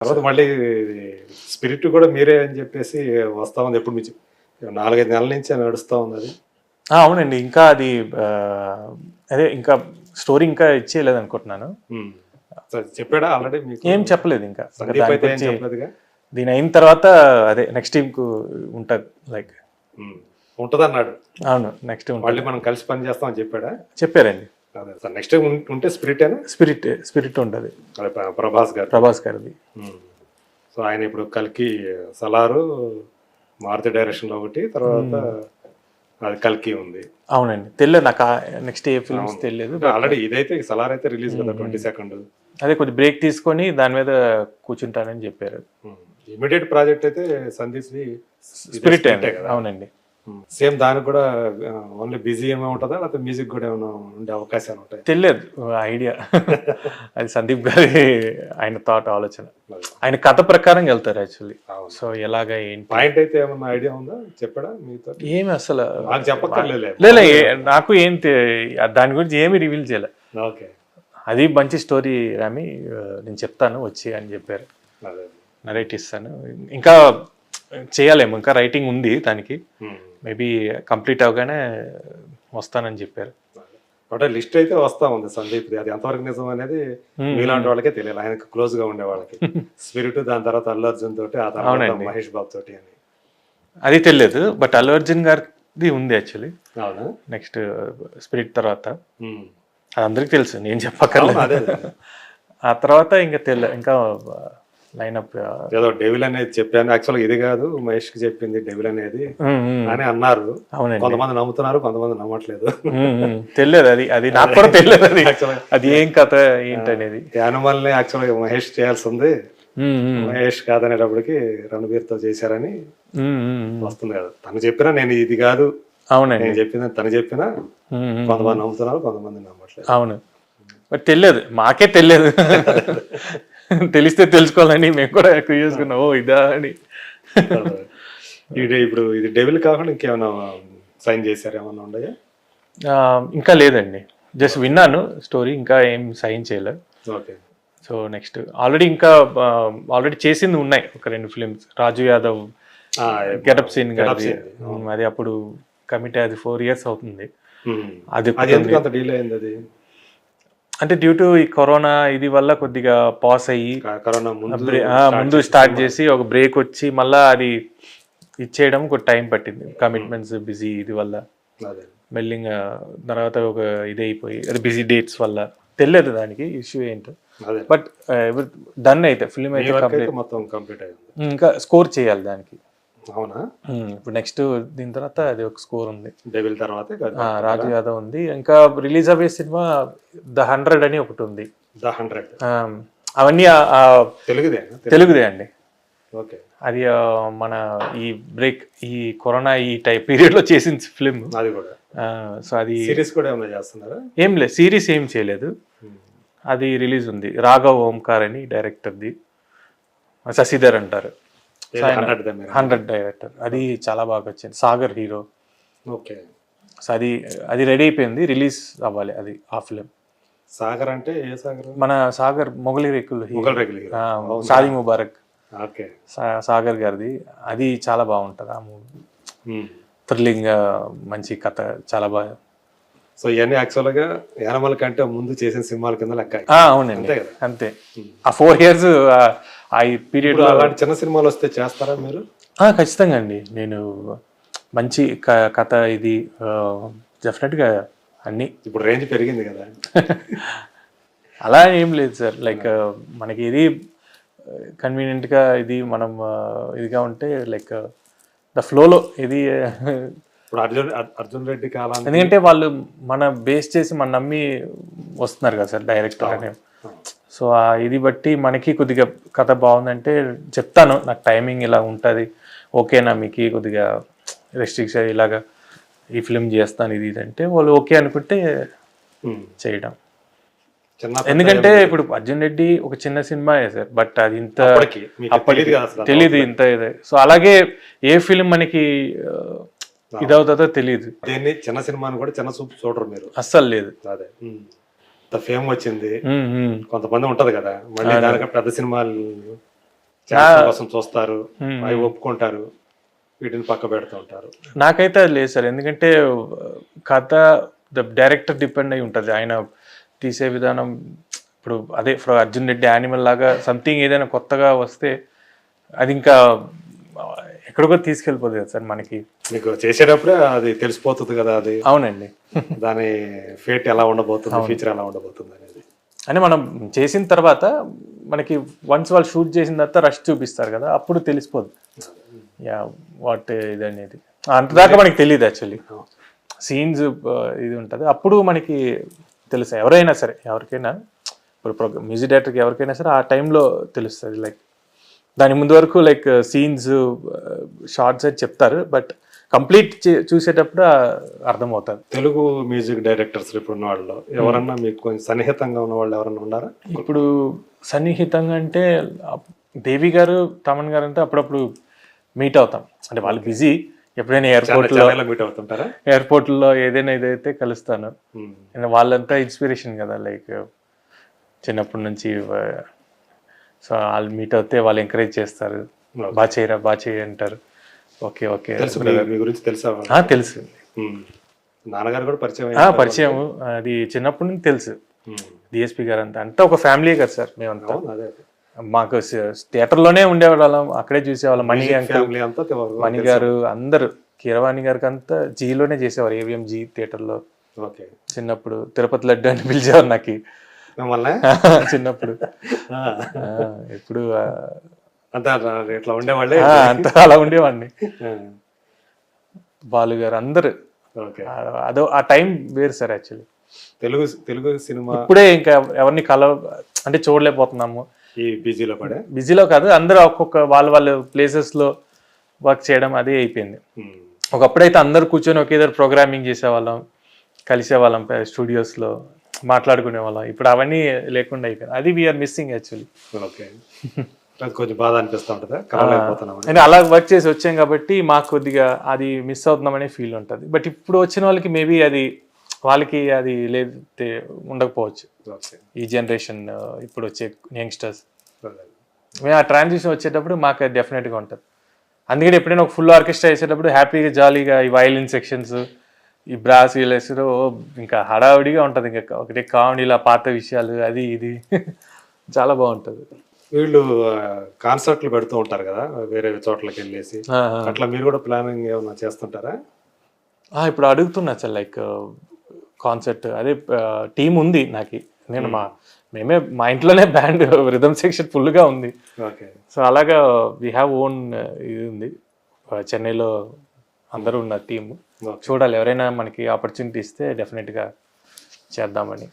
తర్వాత మళ్ళీ స్పిరిట్ కూడా మీరే అని చెప్పేసి వస్తా ఉంది. ఎప్పుడు మీకు 4-5 నెలల నుంచి నడుస్తూ ఉంది అది. అవునండి. ఇంకా అది అదే ఇంకా స్టోరీ ఇంకా ఇచ్చేయలేదు అనుకుంటున్నాను. చెప్పాడా ఆల్రెడీ మీకు? ఏం చెప్పలేదు ఇంకా. సందీప్ అయితే ఏం చెప్పలేదుగా. దీని అయిన తర్వాత అదే నెక్స్ట్ టీంకు ఉంటుంది లైక్ ఉంటుంది అన్నాడు. అవును, నెక్స్ట్ మళ్ళీ మనం కలిసి పని చేస్తాం అని చెప్పాడా? చెప్పారండి. అదే సార్, నెక్స్ట్ ఉంటే స్పిరిటేనా? స్పిరిట్ ఉంటుంది. అదే ప్రభాస్ గారిది. సో ఆయన ఇప్పుడు కల్కి సలారు మారుతి డైరెక్షన్ లో ఒకటి, తర్వాత అది కల్కి ఉంది. అవునండి, తెలియదు నాకు నెక్స్ట్ ఏ ఫిల్మ్స్ తెలియదు. ఆల్రెడీ ఇదైతే సలార్ అయితే రిలీజ్ కదా 22nd. అదే కొద్ది బ్రేక్ తీసుకొని దాని మీద కూర్చుంటానని చెప్పారు. ఇమీడియట్ ప్రాజెక్ట్ అయితే సందీప్ స్పిరిట్ కదా. అవునండి. సేమ్ దానికి కూడా ఓన్లీ బిజీ ఏమైనా ఉంటుందా, లేకపోతే మ్యూజిక్ కూడా ఏమైనా ఉండే అవకాశాలు ఉంటాయి? తెలియదు, ఐడియా అది సందీప్ గారి ఆయన థాట్ ఆలోచన. ఆయన కథ ప్రకారం వెళ్తారు యాక్చువల్లీ. సో ఎలాగా ఏంటి పాయింట్ అయితే ఏమన్నా ఐడియా ఉందా? చెప్పడా మీతో? ఏమి అసలు నాకు చెప్పక్కర్లేదు. నాకు ఏం దాని గురించి ఏమి రివీల్ చేయలే. ఓకే, అది మంచి స్టోరీ రామి, నేను చెప్తాను వచ్చి అని చెప్పారు. నరేట్ ఇస్తాను, ఇంకా చేయాలేమో, ఇంకా రైటింగ్ ఉంది దానికి. మేబీ కంప్లీట్ అవగానే వస్తానని చెప్పారు. అంటే లిస్ట్ అయితే వస్తా ఉంది సందీప్. అది ఎంతవరకు నిజం అనేది మీలాంటి వాళ్ళకే తెలియాలి, ఆయనకు క్లోజ్ గా ఉండే వాళ్ళకి. స్పిరిట్, దాని తర్వాత అల్లు అర్జున్ తోటి, ఆ తర్వాత మహేష్ బాబు తోటి అని అది తెలియదు. బట్ అల్లు అర్జున్ గారిది ఉంది యాక్చువల్లీ. అవునా? నెక్స్ట్ స్పిరిట్ తర్వాత అది అందరికి తెలుసు, నేను చెప్పక్కర్లేదు. ఆ తర్వాత ఇంకా ఇంకా లైనప్ ఏదో డెవిల్ అనేది చెప్పాను. యాక్చువల్గా ఇది కాదు, మహేష్ కి చెప్పింది డెవిల్ అనేది అని అన్నారు. కొంతమంది నమ్ముతున్నారు, కొంతమంది నమ్మట్లేదు. తెలియదు, అది నాకు కూడా తెలియదు. అది ఏం కథ ఏంటనేది. యానిమల్ ని యాక్చువల్గా మహేష్ చేయాల్సింది, మహేష్ కాదనేటప్పటికి రణబీర్ తో చేశారని వస్తుంది కదా. తను చెప్పినా నేను ఇది కాదు, అవునండి నేను చెప్పింది తను చెప్పినా కొంతమంది నమ్ముతున్నారు, కొంతమంది నమ్మట్లేదు. అవును, బట్ తెలియదు, మాకే తెలియదు. తెలిస్తే తెలుసుకోవాలని మేము కూడా చేసుకున్నాం. ఓ ఇదా అని. ఇప్పుడు ఇది డెవిల్ కాకుండా ఇంకేమైనా సైన్ చేశారు, ఏమన్నా ఉన్నాయా? ఇంకా లేదండి, జస్ట్ విన్నాను స్టోరీ, ఇంకా ఏం సైన్ చేయలేదు. ఓకే. సో నెక్స్ట్ ఆల్రెడీ చేసింది ఉన్నాయి ఒక 2 ఫిలిమ్స్. రాజు యాదవ్ గెటప్ సీన్ గారి, అది అప్పుడు కమిటీ, అది 4 years అవుతుంది. అది అంత డీల్ అయింది అది అంటే డ్యూ టు ఈ కరోనా ఇది వల్ల కొద్దిగా పాస్ అయ్యి, కరోనా ముందు స్టార్ట్ చేసి ఒక బ్రేక్ వచ్చి మళ్ళీ అది ఇచ్చేయడం ఒక టైం పట్టింది. కమిట్మెంట్స్ బిజీ ఇది వల్ల మెల్లింగ్ తర్వాత ఒక ఇది అయిపోయి, అది బిజీ డేట్స్ వల్ల తెలియదు దానికి ఇష్యూ ఏంటో. బట్ డన్ అయితే ఫిల్మ్ అయితే మొత్తం కంప్లీట్ అయింది. ఇంకా స్కోర్ చేయాలి దానికి. అవునా? ఇప్పుడు నెక్స్ట్ దీని తర్వాత అది ఒక స్కోర్ ఉంది. డెవిల్ తర్వాత రాజు యాదవ్ ఉంది. ఇంకా రిలీజ్ అయ్యే సినిమా ద 100 అని ఒకటి ఉంది. ద 100 అవన్నీ తెలుగుదే అండి. ఓకే. అది మన ఈ బ్రేక్, ఈ కరోనా ఈ టైప్ పీరియడ్ లో చేసిన ఫిలిం అది కూడా. సో అది సిరీస్ కూడా ఏమైనా చేస్తున్నారా? ఏం లేదు, సిరీస్ ఏం చేయలేదు. అది రిలీజ్ ఉంది. రాఘవ్ ఓంకార్ అని డైరెక్టర్ది, శశిధర్ అంటారు, 100 డైరెక్టర్. అది చాలా బాగా వచ్చింది. సాగర్ హీరో. ఓకే. సో అది రెడీ అయిపోయింది, రిలీజ్ అవ్వాలి అది ఆ ఫిలిం. సాగర్ అంటే ఏ సాగర్? మన సాగర్ మొగలి రేకులు, షాదీ ముబారక్. ఓకే. సాగర్ గారిది అది చాలా బాగుంటుంది ఆ మూవీ. థ్రిల్లింగ్, మంచి కథ, చాలా బాగా. సో ఇవన్నీ యాక్చువల్గా యానిమల్ కంటే ముందు చేసిన సినిమాల కింద లెక్క. అవునండి, అంతే. ఆ 4 years ఆ పీరియడ్ అలాంటి చిన్న సినిమాలు వస్తే చేస్తారా మీరు? ఖచ్చితంగా అండి. నేను మంచి కథ ఇది డెఫినెట్గా అన్ని. ఇప్పుడు రేంజ్ పెరిగింది కదా. అలా ఏం లేదు సార్, లైక్ మనకి ఇది కన్వీనియంట్గా ఇది మనం ఇదిగా ఉంటే లైక్ ద ఫ్లోలో ఇది. ఇప్పుడు అర్జున్ రెడ్డి కాలం, ఎందుకంటే వాళ్ళు మన బేస్ చేసి మన నమ్మి వస్తున్నారు కదా సార్ డైరెక్టర్ అనే. సో ఇది బట్టి మనకి కొద్దిగా కథ బాగుందంటే చెప్తాను, నాకు టైమింగ్ ఇలా ఉంటుంది, ఓకేనా మీకు కొద్దిగా రెస్ట్రిక్షన్ ఇలాగా ఈ ఫిలిం చేస్తాను ఇది అంటే వాళ్ళు ఓకే అనుకుంటే చేయడం. ఎందుకంటే ఇప్పుడు అర్జున్ రెడ్డి ఒక చిన్న సినిమా సార్, బట్ అది ఇంత అప్పటికి తెలీదు ఇంత ఇదే. సో అలాగే ఏ ఫిలిం మనకి ఇదవుతుందో తెలియదు. దేన్ని చిన్న సినిమాని కూడా చిన్న చూపు చూడరు మీరు? అస్సలు లేదు. అదే ఫేమ్ వచ్చింది, కొంతమంది ఉంటది కదా, మళ్ళీ దానికంటే పెద్ద సినిమాలు చేసిన కోసం చూస్తారు, అవి ఒప్పుకుంటారు, వీటిని పక్క పెడుతూ ఉంటారు. నాకైతే అది లేదు సార్, ఎందుకంటే కథ డైరెక్టర్ డిపెండ్ అయి ఉంటుంది, ఆయన తీసే విధానం. ఇప్పుడు అదే అర్జున్ రెడ్డి యానిమల్ లాగా సంథింగ్ ఏదైనా కొత్తగా వస్తే అది ఇంకా ఎక్కడికో తీసుకెళ్ళిపోతుంది కదా సార్ మనకి. మీకు చేసేటప్పుడే అది తెలిసిపోతుంది కదా, అది అవునండి, దాని ఫేట్ ఎలా ఉండబోతుంది, ఫ్యూచర్ ఎలా ఉండబోతుంది అనేది. అని మనం చేసిన తర్వాత మనకి వన్స్ వాళ్ళు షూట్ చేసిన తర్వాత రష్ చూపిస్తారు కదా, అప్పుడు తెలిసిపోద్ది యా వాట్ ఇది అనేది. అంతదాకా మనకి తెలియదు యాక్చువల్లీ, సీన్స్ ఇది ఉంటుంది అప్పుడు మనకి తెలుసు. ఎవరైనా సరే, ఎవరికైనా ఇప్పుడు మ్యూజిక్ డైరెక్టర్కి ఎవరికైనా సరే ఆ టైంలో తెలుస్తుంది. లైక్ దాని ముందు వరకు లైక్ సీన్స్ షార్ట్స్ అని చెప్తారు, బట్ కంప్లీట్ చూసేటప్పుడు అర్థమవుతుంది. తెలుగు మ్యూజిక్ డైరెక్టర్స్ ఇప్పుడు ఉన్న వాళ్ళు ఎవరన్నా మీకు కొంచెం సన్నిహితంగా ఉన్న వాళ్ళు ఎవరన్నా ఉన్నారా? ఇప్పుడు సన్నిహితంగా అంటే దేవి గారు, తమన్ గారు అంటే అప్పుడప్పుడు మీట్ అవుతాం. అంటే వాళ్ళు బిజీ, ఎప్పుడైనా మీట్ అవుతుంటారా? ఎయిర్పోర్ట్లో ఏదైనా ఇదైతే కలుస్తాను. వాళ్ళంతా ఇన్స్పిరేషన్ కదా, లైక్ చిన్నప్పటి నుంచి. సో వాళ్ళు మీట్ అవుతే వాళ్ళు ఎంకరేజ్ చేస్తారు, బాగా చేయరా బాగా చేయి అంటారు. ఓకే ఓకే మీ గురించి తెలుసా? తెలుసు, నాన్నగారు కూడా పరిచయం. అది చిన్నప్పటి నుంచి తెలుసు. డిఎస్పి గారు అంతా ఒక ఫ్యామిలీ కదా సార్ మేమంతా. మాకు థియేటర్లోనే ఉండేవాళ్ళం, అక్కడే చూసేవాళ్ళం. మణి గారు అందరు, కీరవాణి గారికి అంతా జీలోనే చేసేవారు, ఏవిఎం జీ థియేటర్లో. చిన్నప్పుడు తిరుపతి లడ్డు అని పిలిచేవారు నాకు చిన్నప్పుడు. ఎప్పుడు అంతా ఉండేవాళ్ళే, అంతా అలా ఉండేవాడిని. బాలు గారు అందరు, అదో ఆ టైం వేరు సార్ యాక్చువల్లీ. తెలుగు సినిమా ఇప్పుడే ఇంకా ఎవరిని అంటే చూడలేకపోతున్నాము, ఈ బిజీలో కాదు, అందరూ ఒక్కొక్క వాళ్ళ ప్లేసెస్ లో వర్క్ చేయడం అదే అయిపోయింది. ఒకప్పుడైతే అందరు కూర్చొని ఒకే దగ్గర ప్రోగ్రామింగ్ చేసేవాళ్ళం, కలిసేవాళ్ళం స్టూడియోస్ లో, మాట్లాడుకునే వాళ్ళం. ఇప్పుడు అవన్నీ లేకుండా అయిపోయింది. అది వీఆర్ మిస్సింగ్ యాక్చువల్లీ. కొంచెం బాధ అనిపిస్తూ ఉంటుంది, నేను అలా వర్క్ చేసి వచ్చాం కాబట్టి మాకు కొద్దిగా అది మిస్ అవుతున్నామనే ఫీల్ ఉంటుంది. బట్ ఇప్పుడు వచ్చిన వాళ్ళకి మేబీ అది వాళ్ళకి అది లేకపోతే ఉండకపోవచ్చు. ఈ జనరేషన్ ఇప్పుడు వచ్చే యంగ్స్టర్స్ మేము ఆ ట్రాన్సిషన్ వచ్చేటప్పుడు మాకు అది డెఫినెట్గా ఉంటుంది. అందుకని ఎప్పుడైనా ఒక ఫుల్ ఆర్కెస్ట్రా వేసేటప్పుడు హ్యాపీగా జాలీగా ఈ వయలిన్ సెక్షన్స్, ఈ బ్రాస్ వీలేసులో ఇంకా హడావుడిగా ఉంటుంది. ఇంకా ఒకటే కామెడీలా పాత విషయాలు అది ఇది చాలా బాగుంటుంది. వీళ్ళు కాన్సర్ట్లు పెడుతూ ఉంటారు కదా వేరే చోట్లకి వెళ్ళేసి, అట్లా మీరు కూడా ప్లానింగ్ ఏమైనా చేస్తుంటారా? ఇప్పుడు అడుగుతున్నా సార్, లైక్ కాన్సర్ట్ అదే టీం ఉంది నాకు. నేను మేమే మా ఇంట్లోనే బ్యాండ్ రిథమ్ సెక్షన్ ఫుల్గా ఉంది. సో అలాగా వీ హ్యావ్ ఓన్ ఇది ఉంది చెన్నైలో, అందరూ ఉన్న టీము. చూడాలి ఎవరైనా మనకి ఆపర్చునిటీ ఇస్తే డెఫినెట్గా చేద్దామని.